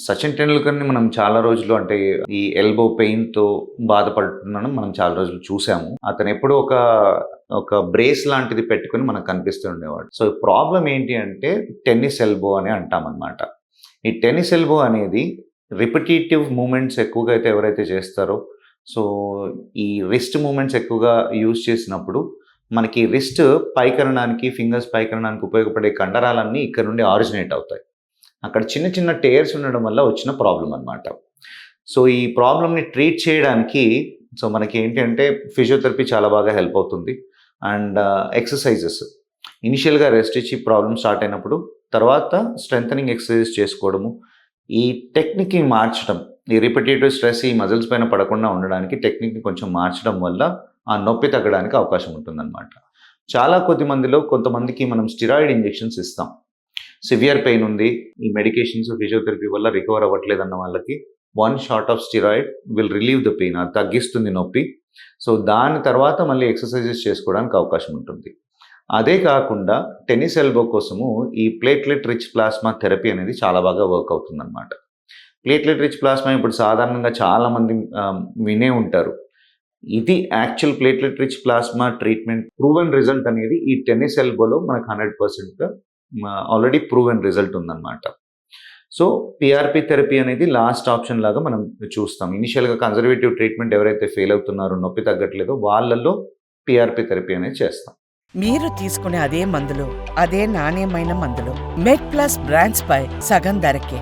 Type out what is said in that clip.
సచిన్ టెండూల్కర్‌ని మనం చాలా రోజులు అంటే ఈ ఎల్బో పెయిన్‌తో బాధపడుతున్నాను మనం చాలా రోజులు చూసాము. అతనెప్పుడూ ఒక బ్రేస్ లాంటిది పెట్టుకొని మనకు కనిపిస్తూ ఉండేవాడు. సో, ప్రాబ్లమ్ ఏంటి అంటే టెన్నిస్ ఎల్బో అని అంటామనమాట. ఈ టెన్నిస్ ఎల్బో అనేది రిపిటీటివ్ మూవ్‌మెంట్స్ ఎక్కువగా అయితే ఎవరైతే చేస్తారో, సో, ఈ రిస్ట్ మూవ్‌మెంట్స్ ఎక్కువగా యూజ్ చేసినప్పుడు మనకి రిస్ట్ పైకనడానికి, ఫింగర్స్ పైకనడానికి ఉపయోగపడే కండరాలన్నీ ఇక్కడ నుండి ఆరిజినేట్ అవుతాయి. అక్కడ చిన్న చిన్న టేర్స్ ఉండడం వల్ల వచ్చిన ప్రాబ్లమ్ అనమాట. సో, ఈ ప్రాబ్లమ్‌ని ట్రీట్ చేయడానికి మనకి ఏంటి అంటే ఫిజియోథెరపీ చాలా బాగా హెల్ప్ అవుతుంది. అండ్ ఎక్సర్‌సైజెస్ ఇనిషియల్‌గా రెస్ట్ ఇచ్చి ప్రాబ్లమ్ స్టార్ట్ అయినప్పుడు, తర్వాత స్ట్రెంథెనింగ్ ఎక్సర్‌సైజెస్ చేసుకోవడము. ఈ టెక్నిక్‌ని మార్చడం, ఈ రిపిటీటివ్ స్ట్రెస్ ఈ మజిల్స్ పైన పడకుండా ఉండడానికి టెక్నిక్‌ని కొంచెం మార్చడం వల్ల ఆ నొప్పి తగ్గడానికి అవకాశం ఉంటుందన్నమాట. చాలా కొద్ది మందిలో కొంతమందికి మనం స్టెరాయిడ్ ఇంజెక్షన్స్ ఇస్తాం. సివియర్ పెయిన్ ఉంది. ఈ మెడికేషన్స్, ఫిజియోథెరపీ వల్ల రికవర్ అవ్వట్లేదన్న వాళ్ళకి 1 shot of steroid will relieve the pain. అది తగ్గిస్తుంది నొప్పి. సో, దాని తర్వాత మళ్ళీ ఎక్సర్‌సైజెస్ చేసుకోవడానికి అవకాశం ఉంటుంది. అదే కాకుండా టెన్నిస్ ఎల్బో కోసము ఈ ప్లేట్‌లెట్ రిచ్ ప్లాస్మా థెరపీ అనేది చాలా బాగా వర్క్ అవుతుందనమాట. ప్లేట్‌లెట్ రిచ్ ప్లాస్మా ఇప్పుడు సాధారణంగా చాలామంది వినే ఉంటారు. ఇది actual platelet rich plasma treatment proven result అనేది ఈ టెన్నిస్ ఎల్బోలో మనకు 100% ఆల్రెడీ ప్రూవెన్ రిజల్ట్ ఉందన్నమాట. సో, పీఆర్‌పీ థెరపీ అనేది లాస్ట్ ఆప్షన్ లాగా మనం చూస్తాం. ఇనిషియల్‌గా కన్జర్వేటివ్ ట్రీట్మెంట్ ఎవరైతే ఫెయిల్ అవుతున్నారో, నొప్పి తగ్గట్లేదో వాళ్ళలో పీఆర్‌పీ థెరపీ అనేది చేస్తాం. మీరు తీసుకునే అదే మందులు, అదే నాణ్యమైన మందులు మెడ్ ప్లస్ బ్రాండ్స్ పై సగం ధరకే.